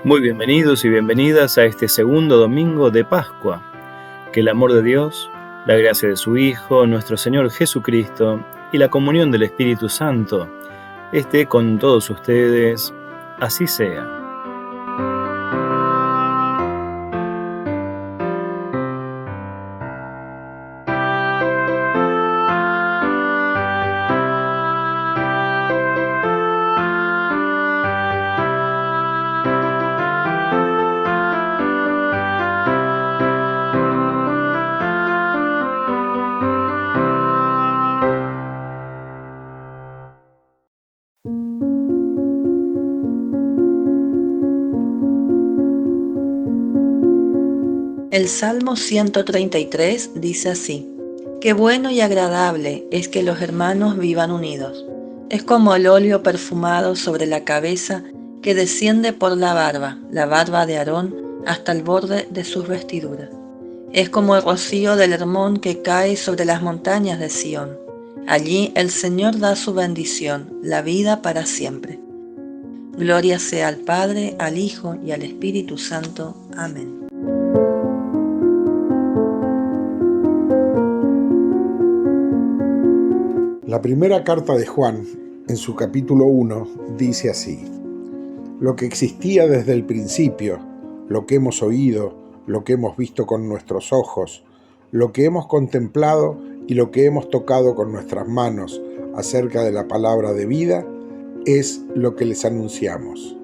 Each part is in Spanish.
Muy bienvenidos y bienvenidas a este segundo domingo de Pascua. Que el amor de Dios, la gracia de su Hijo, nuestro Señor Jesucristo y la comunión del Espíritu Santo esté con todos ustedes. Así sea. El Salmo 133 dice así: Qué bueno y agradable es que los hermanos vivan unidos. Es como el óleo perfumado sobre la cabeza que desciende por la barba de Aarón, hasta el borde de sus vestiduras. Es como el rocío del Hermón que cae sobre las montañas de Sión. Allí el Señor da su bendición, la vida para siempre. Gloria sea al Padre, al Hijo y al Espíritu Santo. Amén. La primera carta de Juan, en su capítulo 1, dice así: Lo que existía desde el principio, lo que hemos oído, lo que hemos visto con nuestros ojos, lo que hemos contemplado y lo que hemos tocado con nuestras manos acerca de la palabra de vida, es lo que les anunciamos.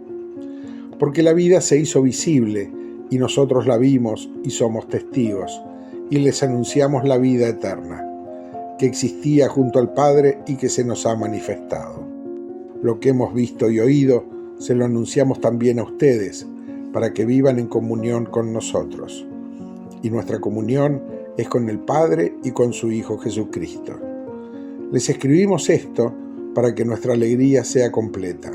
Porque la vida se hizo visible y nosotros la vimos y somos testigos, y les anunciamos la vida eterna, que existía junto al Padre y que se nos ha manifestado. Lo que hemos visto y oído se lo anunciamos también a ustedes, para que vivan en comunión con nosotros. Y nuestra comunión es con el Padre y con su Hijo Jesucristo. Les escribimos esto para que nuestra alegría sea completa.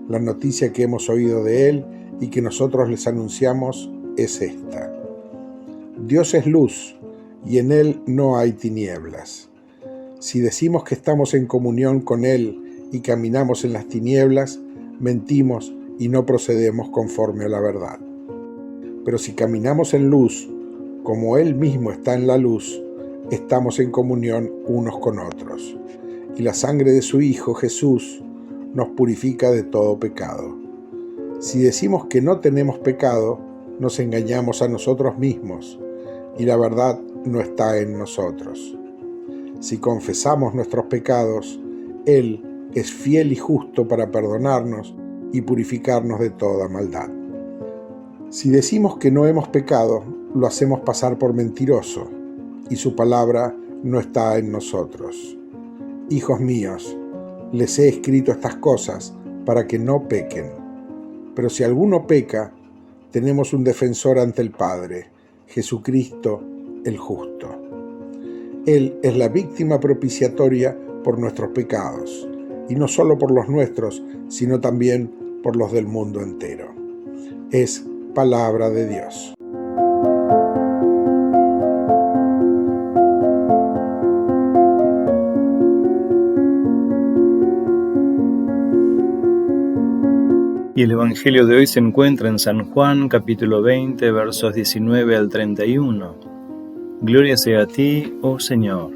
La noticia que hemos oído de Él y que nosotros les anunciamos es esta: Dios es luz y en Él no hay tinieblas. Si decimos que estamos en comunión con Él y caminamos en las tinieblas, mentimos y no procedemos conforme a la verdad. Pero si caminamos en luz, como Él mismo está en la luz, estamos en comunión unos con otros. Y la sangre de su Hijo Jesús nos purifica de todo pecado. Si decimos que no tenemos pecado, nos engañamos a nosotros mismos, y la verdad no está en nosotros. Si confesamos nuestros pecados, Él es fiel y justo para perdonarnos y purificarnos de toda maldad. Si decimos que no hemos pecado, lo hacemos pasar por mentiroso, y su palabra no está en nosotros. Hijos míos, les he escrito estas cosas para que no pequen. Pero si alguno peca, tenemos un defensor ante el Padre, Jesucristo el justo. Él es la víctima propiciatoria por nuestros pecados, y no solo por los nuestros, sino también por los del mundo entero. Es palabra de Dios. Y el Evangelio de hoy se encuentra en San Juan, capítulo 20, versos 19 al 31. Gloria sea a ti, oh Señor.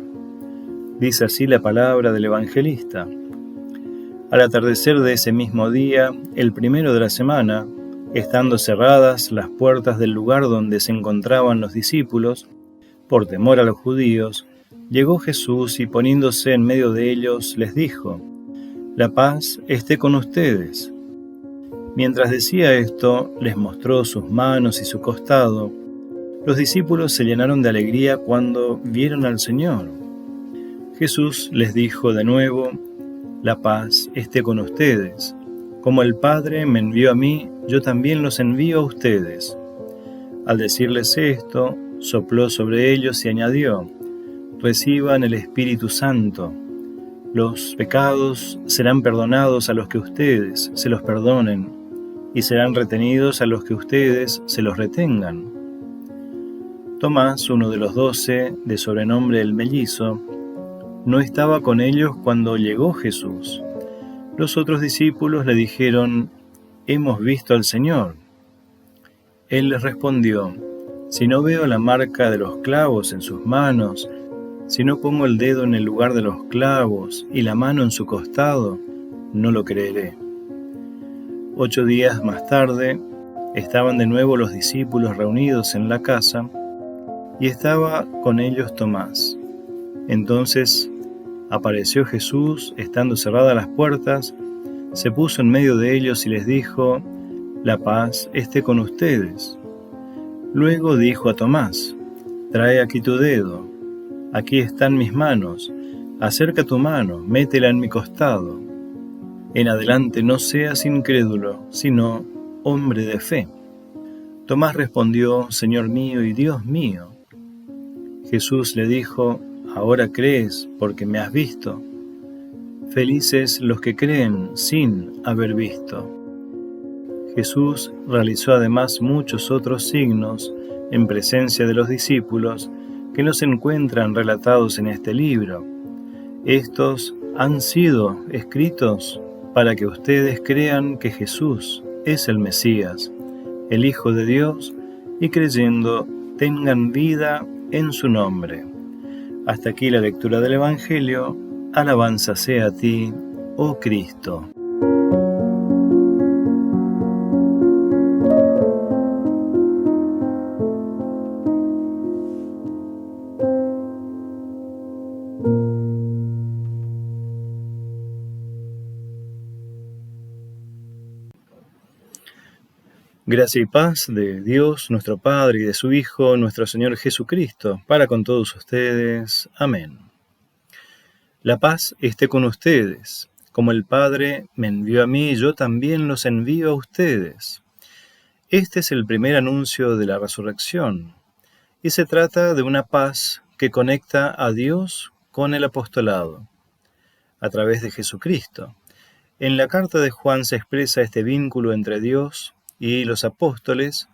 Dice así la palabra del evangelista. Al atardecer de ese mismo día, el primero de la semana, estando cerradas las puertas del lugar donde se encontraban los discípulos, por temor a los judíos, llegó Jesús y poniéndose en medio de ellos, les dijo: La paz esté con ustedes. Mientras decía esto, les mostró sus manos y su costado. Los discípulos se llenaron de alegría cuando vieron al Señor. Jesús les dijo de nuevo: La paz esté con ustedes. Como el Padre me envió a mí, yo también los envío a ustedes. Al decirles esto, sopló sobre ellos y añadió: Reciban el Espíritu Santo. Los pecados serán perdonados a los que ustedes se los perdonen, y serán retenidos a los que ustedes se los retengan. Tomás, uno de los 12, de sobrenombre el Mellizo, no estaba con ellos cuando llegó Jesús. Los otros discípulos le dijeron: Hemos visto al Señor. Él les respondió: si no veo la marca de los clavos en sus manos, si no pongo el dedo en el lugar de los clavos y la mano en su costado, no lo creeré. 8 días más tarde, estaban de nuevo los discípulos reunidos en la casa, y estaba con ellos Tomás. Entonces apareció Jesús, estando cerradas las puertas, se puso en medio de ellos y les dijo: la paz esté con ustedes. Luego dijo a Tomás: trae aquí tu dedo, aquí están mis manos, acerca tu mano, métela en mi costado. En adelante no seas incrédulo, sino hombre de fe. Tomás respondió: Señor mío y Dios mío. Jesús le dijo: ahora crees porque me has visto. Felices los que creen sin haber visto. Jesús realizó además muchos otros signos en presencia de los discípulos que no se encuentran relatados en este libro. Estos han sido escritos para que ustedes crean que Jesús es el Mesías, el Hijo de Dios, y creyendo tengan vida en su nombre. Hasta aquí la lectura del Evangelio. Alabanza sea a ti, oh Cristo. Gracia y paz de Dios, nuestro Padre, y de su Hijo, nuestro Señor Jesucristo, para con todos ustedes. Amén. La paz esté con ustedes. Como el Padre me envió a mí, yo también los envío a ustedes. Este es el primer anuncio de la resurrección, y se trata de una paz que conecta a Dios con el apostolado, a través de Jesucristo. En la carta de Juan se expresa este vínculo entre Dios y los apóstoles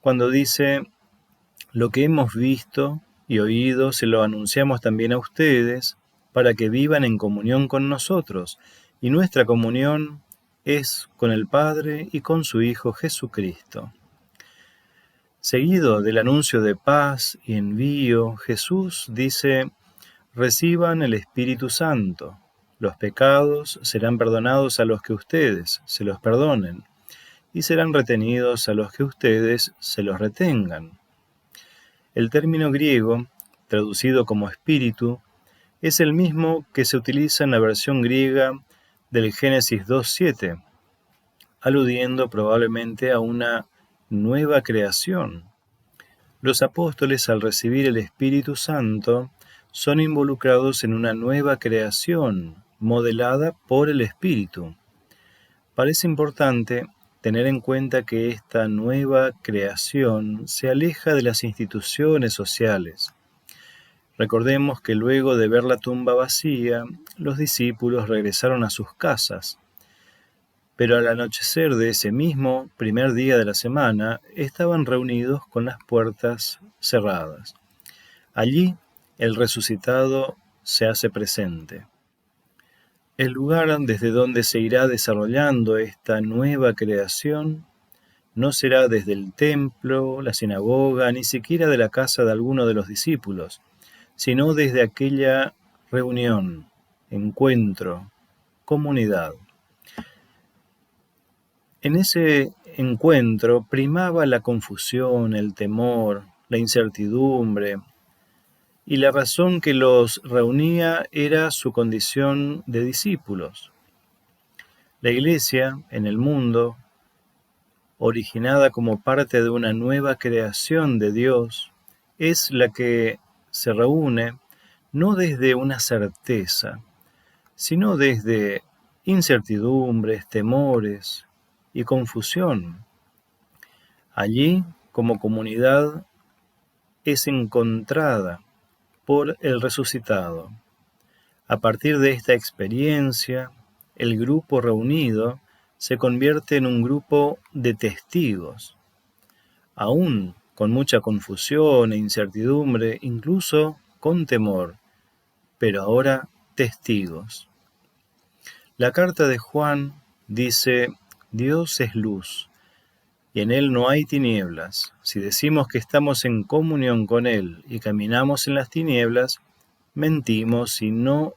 cuando dice: lo que hemos visto y oído se lo anunciamos también a ustedes para que vivan en comunión con nosotros, y nuestra comunión es con el Padre y con su Hijo Jesucristo. Seguido del anuncio de paz y envío, Jesús dice: reciban el Espíritu Santo, los pecados serán perdonados a los que ustedes se los perdonen, y serán retenidos a los que ustedes se los retengan. El término griego, traducido como espíritu, es el mismo que se utiliza en la versión griega del Génesis 2:7, aludiendo probablemente a una nueva creación. Los apóstoles, al recibir el Espíritu Santo, son involucrados en una nueva creación, modelada por el Espíritu. Parece importante tener en cuenta que esta nueva creación se aleja de las instituciones sociales. Recordemos que luego de ver la tumba vacía, los discípulos regresaron a sus casas, pero al anochecer de ese mismo primer día de la semana, estaban reunidos con las puertas cerradas. Allí, el resucitado se hace presente. El lugar desde donde se irá desarrollando esta nueva creación no será desde el templo, la sinagoga, ni siquiera de la casa de alguno de los discípulos, sino desde aquella reunión, encuentro, comunidad. En ese encuentro primaba la confusión, el temor, la incertidumbre, y la razón que los reunía era su condición de discípulos. La Iglesia, en el mundo, originada como parte de una nueva creación de Dios, es la que se reúne no desde una certeza, sino desde incertidumbres, temores y confusión. Allí, como comunidad, es encontrada por el resucitado. A partir de esta experiencia, el grupo reunido se convierte en un grupo de testigos, aún con mucha confusión e incertidumbre, incluso con temor, pero ahora testigos. La carta de Juan dice: Dios es luz, y en Él no hay tinieblas. Si decimos que estamos en comunión con Él y caminamos en las tinieblas, mentimos y no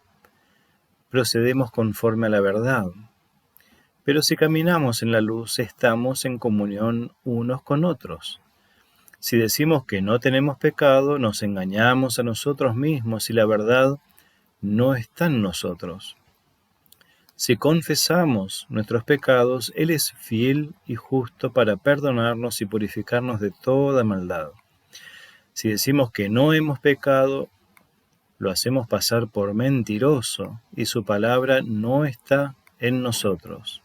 procedemos conforme a la verdad. Pero si caminamos en la luz, estamos en comunión unos con otros. Si decimos que no tenemos pecado, nos engañamos a nosotros mismos y la verdad no está en nosotros. Si confesamos nuestros pecados, Él es fiel y justo para perdonarnos y purificarnos de toda maldad. Si decimos que no hemos pecado, lo hacemos pasar por mentiroso y su palabra no está en nosotros.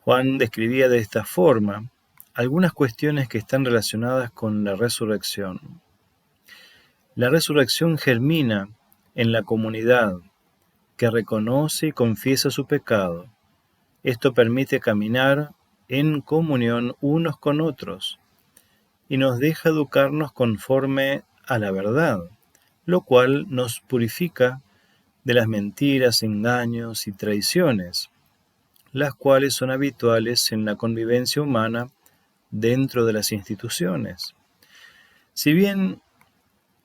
Juan describía de esta forma algunas cuestiones que están relacionadas con la resurrección. La resurrección germina en la comunidad que reconoce y confiesa su pecado. Esto permite caminar en comunión unos con otros y nos deja educarnos conforme a la verdad, lo cual nos purifica de las mentiras, engaños y traiciones, las cuales son habituales en la convivencia humana dentro de las instituciones. Si bien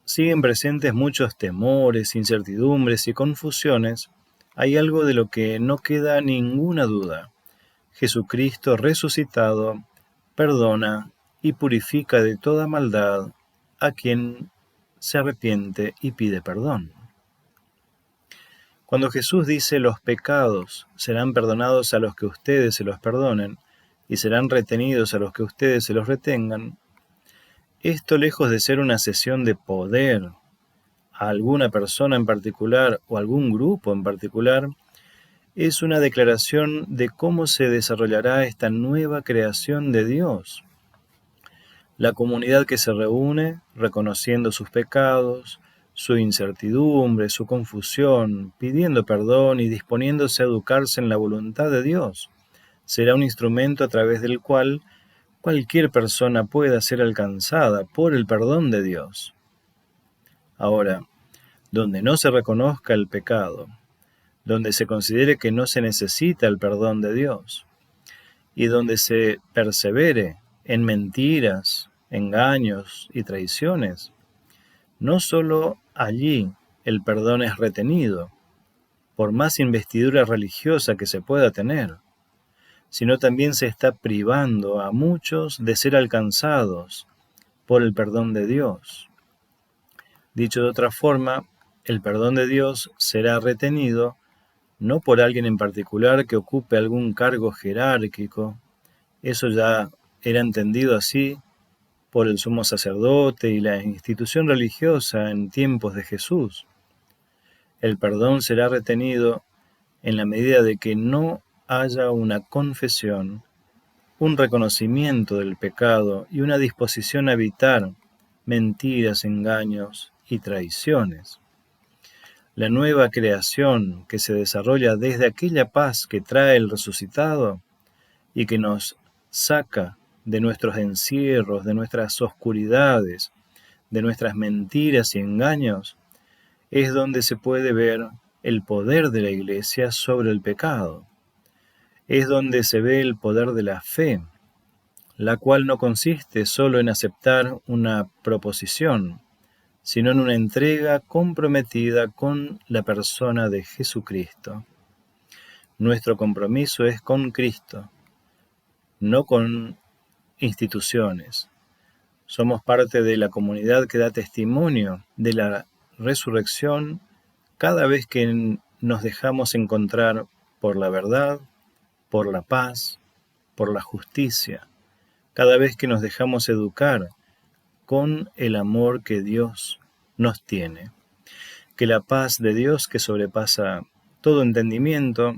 siguen presentes muchos temores, incertidumbres y confusiones, hay algo de lo que no queda ninguna duda. Jesucristo resucitado perdona y purifica de toda maldad a quien se arrepiente y pide perdón. Cuando Jesús dice los pecados serán perdonados a los que ustedes se los perdonen y serán retenidos a los que ustedes se los retengan, esto, lejos de ser una cesión de poder a alguna persona en particular o algún grupo en particular, es una declaración de cómo se desarrollará esta nueva creación de Dios. La comunidad que se reúne, reconociendo sus pecados, su incertidumbre, su confusión, pidiendo perdón y disponiéndose a educarse en la voluntad de Dios, será un instrumento a través del cual cualquier persona pueda ser alcanzada por el perdón de Dios. Ahora, donde no se reconozca el pecado, donde se considere que no se necesita el perdón de Dios, y donde se persevere en mentiras, engaños y traiciones, no solo allí el perdón es retenido, por más investidura religiosa que se pueda tener, sino también se está privando a muchos de ser alcanzados por el perdón de Dios. Dicho de otra forma, el perdón de Dios será retenido no por alguien en particular que ocupe algún cargo jerárquico, eso ya era entendido así por el sumo sacerdote y la institución religiosa en tiempos de Jesús. El perdón será retenido en la medida de que no haya una confesión, un reconocimiento del pecado y una disposición a evitar mentiras, engaños y traiciones. La nueva creación que se desarrolla desde aquella paz que trae el resucitado y que nos saca de nuestros encierros, de nuestras oscuridades, de nuestras mentiras y engaños, es donde se puede ver el poder de la Iglesia sobre el pecado. Es donde se ve el poder de la fe, la cual no consiste solo en aceptar una proposición, sino en una entrega comprometida con la persona de Jesucristo. Nuestro compromiso es con Cristo, no con instituciones. Somos parte de la comunidad que da testimonio de la resurrección cada vez que nos dejamos encontrar por la verdad, por la paz, por la justicia, cada vez que nos dejamos educar con el amor que Dios nos tiene. Que la paz de Dios, que sobrepasa todo entendimiento,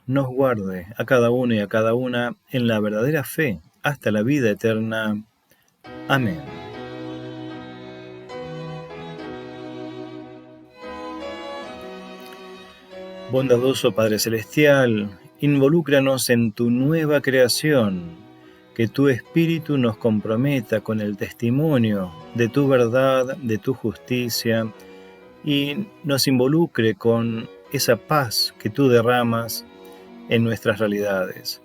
nos guarde a cada uno y a cada una en la verdadera fe hasta la vida eterna. Amén. Bondadoso Padre Celestial, involúcranos en tu nueva creación, que tu Espíritu nos comprometa con el testimonio de tu verdad, de tu justicia, y nos involucre con esa paz que tú derramas en nuestras realidades.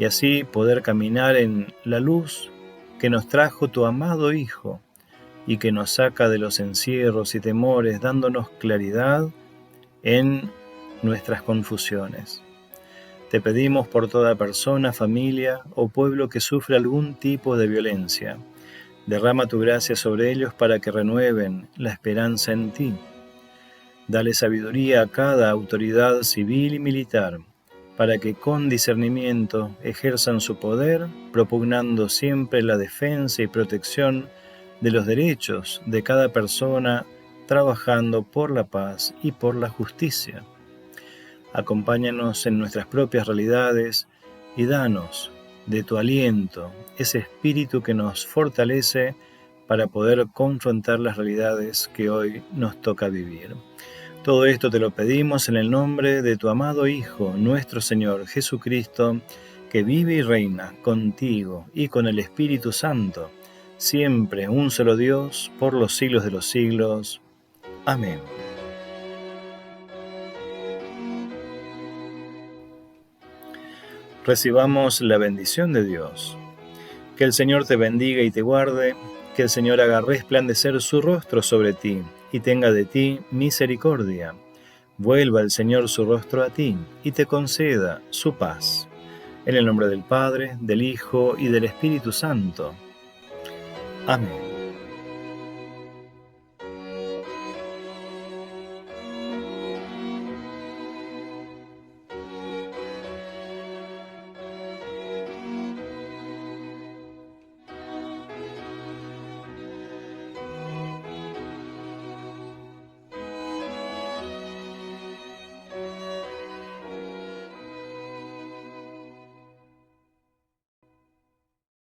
y así poder caminar en la luz que nos trajo tu amado Hijo y que nos saca de los encierros y temores, dándonos claridad en nuestras confusiones. Te pedimos por toda persona, familia o pueblo que sufre algún tipo de violencia. Derrama tu gracia sobre ellos para que renueven la esperanza en ti. Dale sabiduría a cada autoridad civil y militar, para que con discernimiento ejerzan su poder, propugnando siempre la defensa y protección de los derechos de cada persona, trabajando por la paz y por la justicia. Acompáñanos en nuestras propias realidades y danos de tu aliento, ese espíritu que nos fortalece para poder confrontar las realidades que hoy nos toca vivir. Todo esto te lo pedimos en el nombre de tu amado Hijo, nuestro Señor Jesucristo, que vive y reina contigo y con el Espíritu Santo, siempre un solo Dios, por los siglos de los siglos. Amén. Recibamos la bendición de Dios. Que el Señor te bendiga y te guarde, que el Señor haga resplandecer su rostro sobre ti y tenga de ti misericordia. Vuelva el Señor su rostro a ti y te conceda su paz. En el nombre del Padre, del Hijo y del Espíritu Santo. Amén.